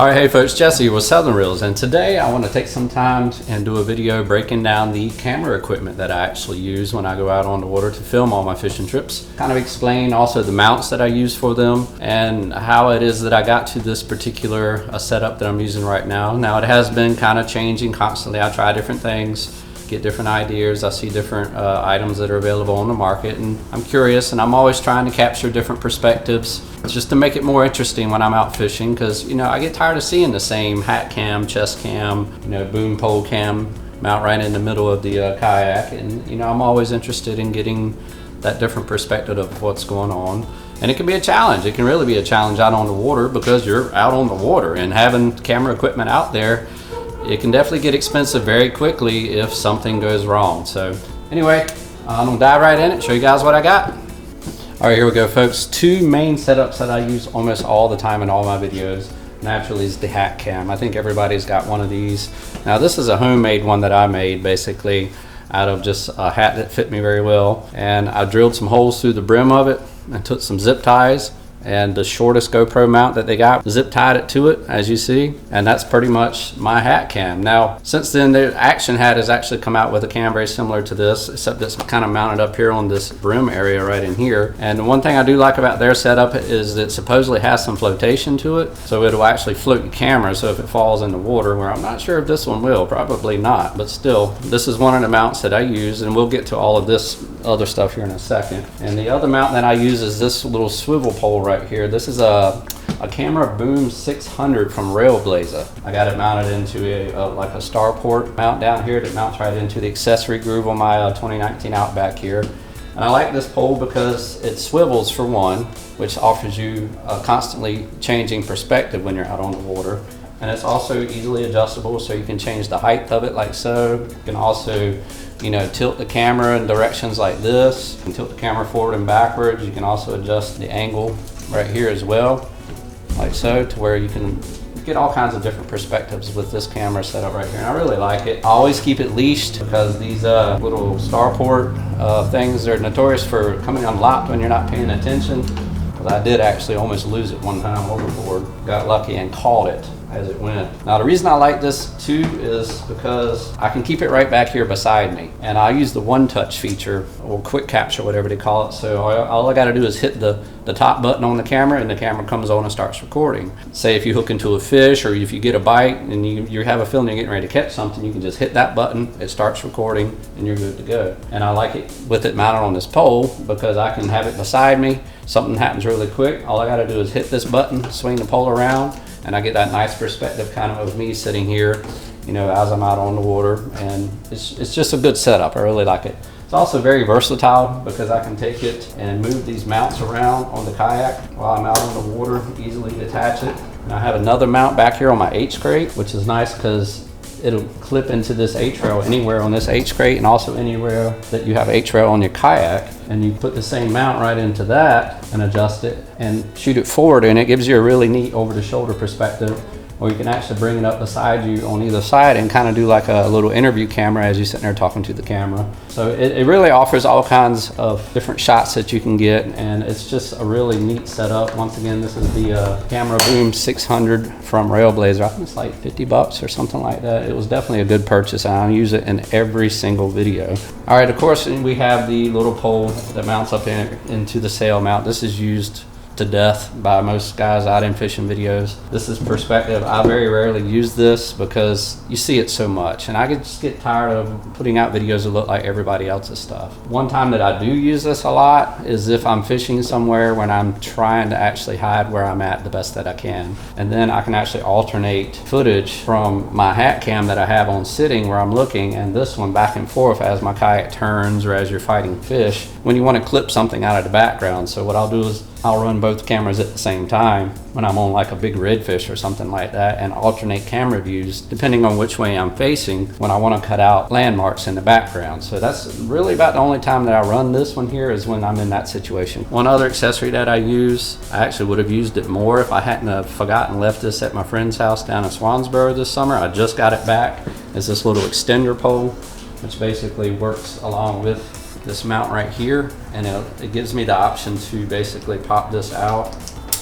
All right, hey folks, Jesse with Southern Reels, and today I want to take some time and do a video breaking down the camera equipment that I actually use when I go out on the water to film all my fishing trips. Kind of explain also the mounts that I use for them and how it is that I got to this particular setup that I'm using right now. Now it has been kind of changing constantly. I try different things, get different ideas. I see different items that are available on the market, and I'm curious, and I'm always trying to capture different perspectives just to make it more interesting when I'm out fishing, because I get tired of seeing the same hat cam, chest cam, boom pole cam mount right in the middle of the kayak, and I'm always interested in getting that different perspective of what's going on. And it can be a challenge. It can really be a challenge out on the water, because you're out on the water, and having camera equipment out there, it can definitely get expensive very quickly if something goes wrong. So anyway, I'm gonna dive right in it, show you guys what I got. All right, here we go, folks. Two main setups that I use almost all the time in all my videos, naturally, is the hat cam. I think everybody's got one of these. Now this is a homemade one that I made basically out of just a hat that fit me very well. And I drilled some holes through the brim of it and took some zip ties, and the shortest GoPro mount that they got, zip tied it to it, as you see, and that's pretty much my hat cam. Now since then, the Action hat has actually come out with a cam very similar to this, except it's kind of mounted up here on this brim area right in here. And the one thing I do like about their setup is it supposedly has some flotation to it, so it'll actually float your camera, so if it falls in the water, where I'm not sure if this one will, probably not, but still, this is one of the mounts that I use, and we'll get to all of this other stuff here in a second. And the other mount that I use is this little swivel pole right here. This is a Camera Boom 600 from Railblazer. I got it mounted into like a starport mount down here that mounts right into the accessory groove on my 2019 Outback here. And I like this pole because it swivels for one, which offers you a constantly changing perspective when you're out on the water. And it's also easily adjustable, so you can change the height of it like so. You can also tilt the camera in directions like this. You can tilt the camera forward and backwards. You can also adjust the angle right here as well, like so, to where you can get all kinds of different perspectives with this camera setup right here. And I really like it. I always keep it leashed, because these little starport things, they're notorious for coming unlocked when you're not paying attention. But I did actually almost lose it one time overboard. Got lucky and caught it as it went. Now the reason I like this too is because I can keep it right back here beside me, and I use the one touch feature, or quick capture, whatever they call it. So all I got to do is hit the top button on the camera, and the camera comes on and starts recording. Say if you hook into a fish, or if you get a bite and you have a feeling you're getting ready to catch something, you can just hit that button, it starts recording, and you're good to go. And I like it with it mounted on this pole, because I can have it beside me. Something happens really quick, all I got to do is hit this button, swing the pole around, and I get that nice perspective kind of me sitting here, as I'm out on the water. And it's just a good setup. I really like it. It's also very versatile, because I can take it and move these mounts around on the kayak while I'm out on the water, easily detach it. And I have another mount back here on my H crate, which is nice because it'll clip into this H-rail anywhere on this H crate, and also anywhere that you have H-rail on your kayak. And you put the same mount right into that and adjust it and shoot it forward, and it gives you a really neat over the shoulder perspective. Or you can actually bring it up beside you on either side and kind of do like a little interview camera as you're sitting there talking to the camera. So it really offers all kinds of different shots that you can get, and it's just a really neat setup. Once again, this is the Camera Boom 600 from Railblazer. I think it's like 50 bucks or something like that. It was definitely a good purchase, and I use it in every single video. All right, of course, we have the little pole that mounts up into the sail mount. This is used to death by most guys out in fishing videos. This is perspective. I very rarely use this because you see it so much, and I just get tired of putting out videos that look like everybody else's stuff. One time that I do use this a lot is if I'm fishing somewhere when I'm trying to actually hide where I'm at the best that I can, and then I can actually alternate footage from my hat cam that I have on sitting where I'm looking, and this one back and forth as my kayak turns or as you're fighting fish, when you want to clip something out of the background. So what I'll do is I'll run both cameras at the same time when I'm on like a big redfish or something like that, and alternate camera views depending on which way I'm facing when I want to cut out landmarks in the background. So that's really about the only time that I run this one here, is when I'm in that situation. One other accessory that I use, I actually would have used it more if I hadn't have forgotten left this at my friend's house down in Swansboro this summer. I just got it back. It's this little extender pole, which basically works along with this mount right here, and it gives me the option to basically pop this out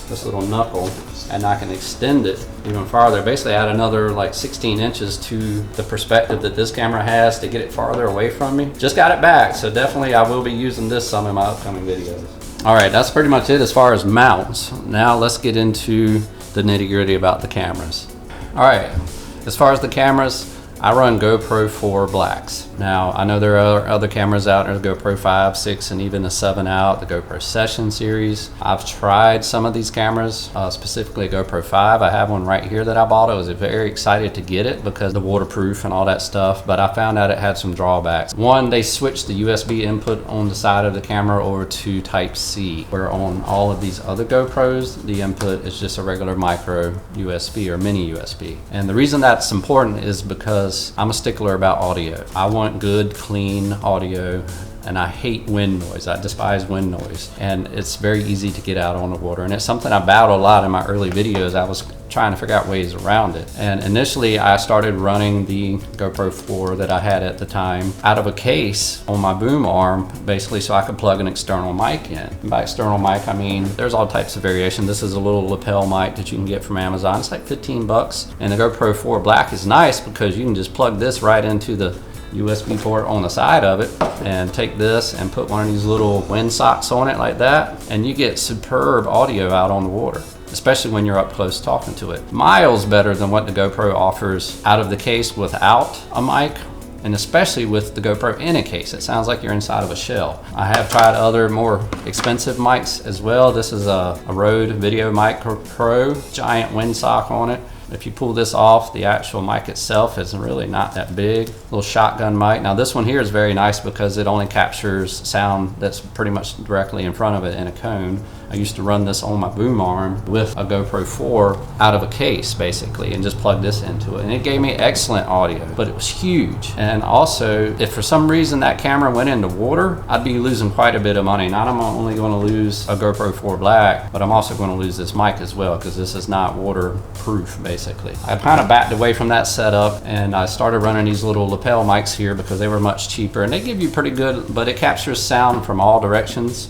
this little knuckle, and I can extend it even farther. Basically add another like 16 inches to the perspective that this camera has to get it farther away from me. Just got it back, so definitely I will be using this some in my upcoming videos. All right, that's pretty much it as far as mounts. Now let's get into the nitty-gritty about the cameras. All right, as far as the cameras, I run GoPro 4 Blacks. Now, I know there are other cameras out there, the GoPro 5, 6, and even the 7 out, the GoPro Session series. I've tried some of these cameras, specifically a GoPro 5. I have one right here that I bought. I was very excited to get it because the waterproof and all that stuff, but I found out it had some drawbacks. One, they switched the USB input on the side of the camera over to Type-C, where on all of these other GoPros, the input is just a regular micro USB or mini USB. And the reason that's important is because I'm a stickler about audio. I want good, clean audio, and I hate wind noise. I despise wind noise, and it's very easy to get out on the water, and it's something I battled a lot in my early videos. I was trying to figure out ways around it, and initially I started running the GoPro 4 that I had at the time out of a case on my boom arm, basically so I could plug an external mic in. And by external mic, I mean there's all types of variation. This is a little lapel mic that you can get from Amazon. It's like 15 bucks, and the GoPro 4 Black is nice because you can just plug this right into the USB port on the side of it and take this and put one of these little wind socks on it like that, and you get superb audio out on the water, especially when you're up close talking to it. Miles better than what the GoPro offers out of the case without a mic, and especially with the GoPro in a case. It sounds like you're inside of a shell. I have tried other more expensive mics as well. This is a Rode Videomicro Pro, giant windsock on it. If you pull this off, the actual mic itself is really not that big. Little shotgun mic. Now this one here is very nice because it only captures sound that's pretty much directly in front of it in a cone. I used to run this on my boom arm with a GoPro 4 out of a case basically and just plug this into it. And it gave me excellent audio, but it was huge. And also, if for some reason that camera went into water, I'd be losing quite a bit of money. Not I'm only going to lose a GoPro 4 Black, but I'm also going to lose this mic as well because this is not waterproof basically. I kind of backed away from that setup and I started running these little lapel mics here because they were much cheaper and they give you pretty good, but it captures sound from all directions.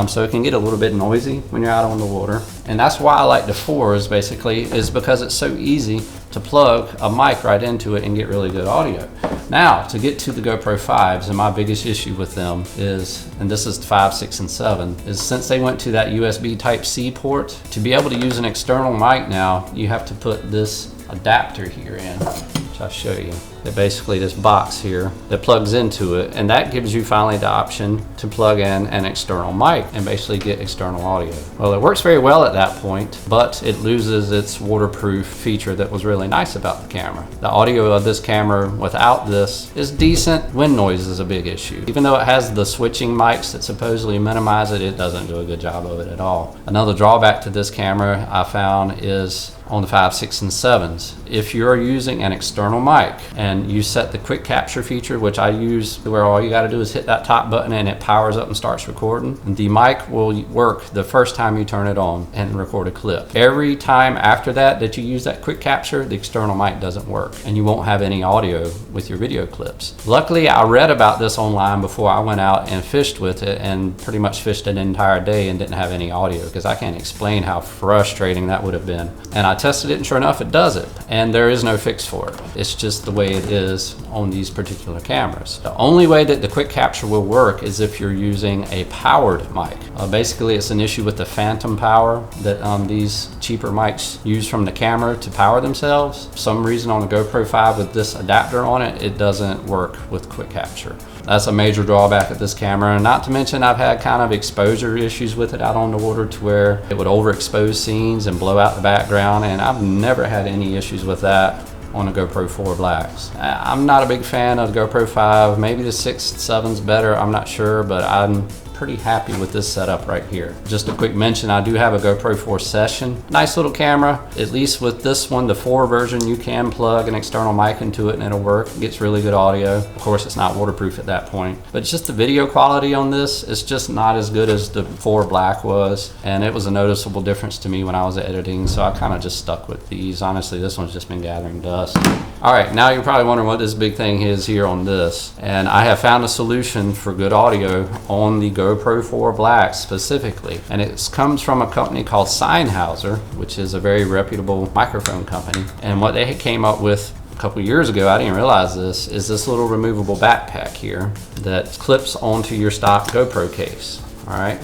So it can get a little bit noisy when you're out on the water. And that's why I like the 4s basically, is because it's so easy to plug a mic right into it and get really good audio. Now, to get to the GoPro 5s, and my biggest issue with them is, and this is the 5, 6, and 7, is since they went to that USB Type-C port, to be able to use an external mic now, you have to put this adapter here in, which I'll show you. That basically this box here that plugs into it, and that gives you finally the option to plug in an external mic and basically get external audio. Well, it works very well at that point, but it loses its waterproof feature that was really nice about the camera. The audio of this camera without this is decent. Wind noise is a big issue. Even though it has the switching mics that supposedly minimize it, it doesn't do a good job of it at all. Another drawback to this camera I found is on the 5, 6, and 7s. If you're using an external mic and you set the quick capture feature, which I use, where all you got to do is hit that top button and it powers up and starts recording, the mic will work the first time you turn it on and record a clip. Every time after that that you use that quick capture, the external mic doesn't work and you won't have any audio with your video clips. Luckily, I read about this online before I went out and fished with it, and pretty much fished an entire day and didn't have any audio, because I can't explain how frustrating that would have been. And I tested it and sure enough it does it, and there is no fix for it. It's just the way it is on these particular cameras. The only way that the quick capture will work is if you're using a powered mic. Basically it's an issue with the phantom power that these cheaper mics use from the camera to power themselves. For some reason on the GoPro 5 with this adapter on it, it doesn't work with quick capture. That's a major drawback of this camera, and not to mention I've had kind of exposure issues with it out on the water to where it would overexpose scenes and blow out the background, and I've never had any issues with that on the GoPro 4 Blacks. I'm not a big fan of the GoPro 5. Maybe the 6, 7's better, I'm not sure, but I'm pretty happy with this setup right here. Just a quick mention, I do have a GoPro 4 Session. Nice little camera. At least with this one, the 4 version, you can plug an external mic into it and it'll work. It gets really good audio. Of course, it's not waterproof at that point, but just the video quality on this is just not as good as the 4 Black was, and it was a noticeable difference to me when I was editing, so I kind of just stuck with these. Honestly, this one's just been gathering dust. All right, now you're probably wondering what this big thing is here on this. And I have found a solution for good audio on the GoPro 4 Black specifically. And it comes from a company called Sennheiser, which is a very reputable microphone company. And what they came up with a couple years ago, I didn't realize this, is this little removable backpack here that clips onto your stock GoPro case. All right.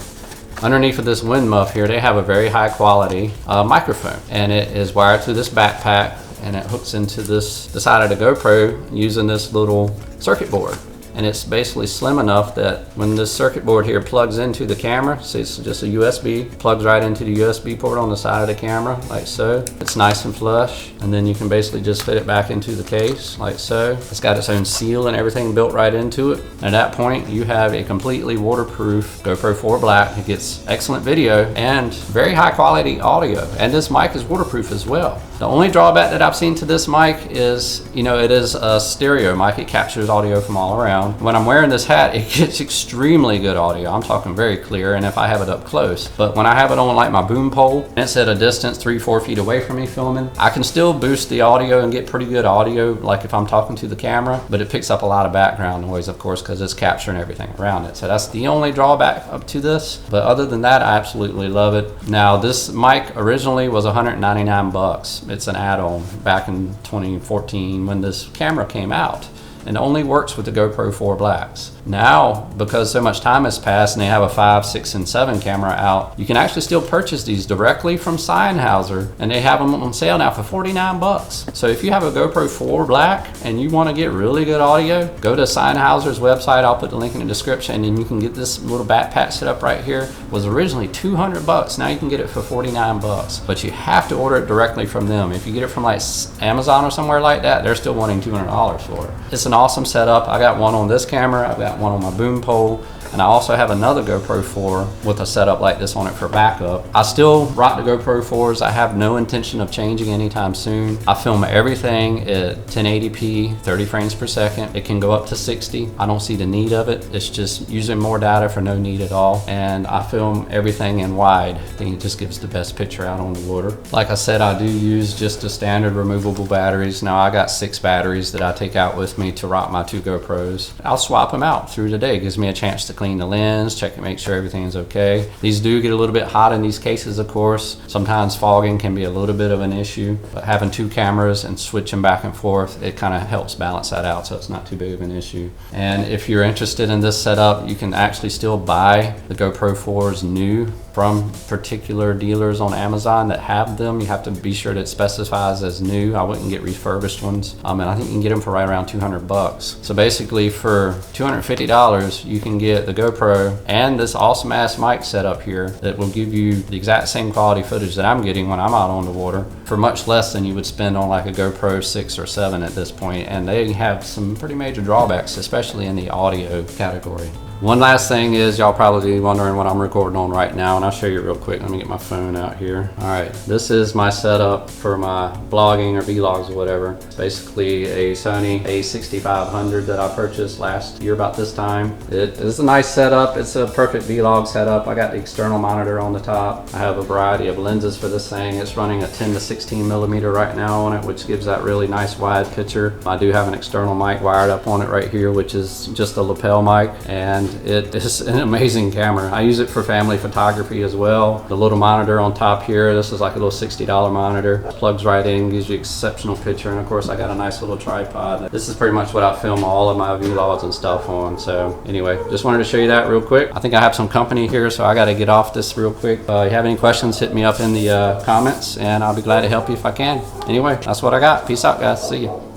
Underneath of this wind muff here, they have a very high quality microphone, and it is wired through this backpack, and it hooks into the side of the GoPro using this little circuit board. And it's basically slim enough that when this circuit board here plugs into the camera, see it's just a USB, plugs right into the USB port on the side of the camera, like so. It's nice and flush, and then you can basically just fit it back into the case, like so. It's got its own seal and everything built right into it. And at that point, you have a completely waterproof GoPro 4 Black. It gets excellent video and very high quality audio. And this mic is waterproof as well. The only drawback that I've seen to this mic is, you know, it is a stereo mic. It captures audio from all around. When I'm wearing this hat, it gets extremely good audio. I'm talking very clear, and if I have it up close. But when I have it on like my boom pole, and it's at a distance 3-4 feet away from me filming, I can still boost the audio and get pretty good audio, like if I'm talking to the camera, but it picks up a lot of background noise, of course, because it's capturing everything around it. So that's the only drawback up to this. But other than that, I absolutely love it. Now, this mic originally was 199 bucks. It's an add-on back in 2014 when this camera came out, and only works with the GoPro 4 Blacks. Now, because so much time has passed and they have a 5, 6, and 7 camera out, you can actually still purchase these directly from Sennheiser, and they have them on sale now for 49 bucks. So if you have a GoPro 4 Black and you want to get really good audio, go to Sennheiser's website. I'll put the link in the description, and you can get this little backpack set up right here. It was originally 200 bucks. Now you can get it for 49 bucks, but you have to order it directly from them. If you get it from like Amazon or somewhere like that, they're still wanting $200 for it. It's an awesome setup. I got one on this camera. I've got one on my boom pole, and I also have another GoPro 4 with a setup like this on it for backup. I still rock the GoPro 4s. I have no intention of changing anytime soon. I film everything at 1080p, 30 frames per second. It can go up to 60. I don't see the need of it. It's just using more data for no need at all. And I film everything in wide. I think it just gives the best picture out on the water. Like I said, I do use just the standard removable batteries. Now I got 6 batteries that I take out with me to rock my 2 GoPros. I'll swap them out through the day. It gives me a chance to clean the lens, check and make sure everything's okay. These do get a little bit hot in these cases, of course. Sometimes fogging can be a little bit of an issue, but having 2 cameras and switching back and forth, it kind of helps balance that out, so it's not too big of an issue. And if you're interested in this setup, you can actually still buy the GoPro 4s new from particular dealers on Amazon that have them. You have to be sure that it specifies as new. I wouldn't get refurbished ones. And I think you can get them for right around 200 bucks. So basically for $250, you can get the GoPro and this awesome ass mic setup here that will give you the exact same quality footage that I'm getting when I'm out on the water for much less than you would spend on like a GoPro 6 or 7 at this point. And they have some pretty major drawbacks, especially in the audio category. One last thing is, y'all probably be wondering what I'm recording on right now, and I'll show you real quick. Let me get my phone out here. All right, this is my setup for my vlogging or vlogs or whatever. It's basically a Sony a6500 that I purchased last year about this time. It is a nice setup. It's a perfect vlog setup. I got the external monitor on the top. I have a variety of lenses for this thing. It's running a 10 to 16 millimeter right now on it, which gives that really nice wide picture. I do have an external mic wired up on it right here, which is just a lapel mic, and it is an amazing camera. I use it for family photography as well. The little monitor on top here, this is like a little $60 monitor. Plugs right in, gives you exceptional picture, and of course I got a nice little tripod. This is pretty much what I film all of my vlogs and stuff on. So anyway, just wanted to show you that real quick. I think I have some company here, so I got to get off this real quick. If you have any questions, hit me up in the comments, and I'll be glad to help you if I can. Anyway, that's what I got. Peace out, guys. See you.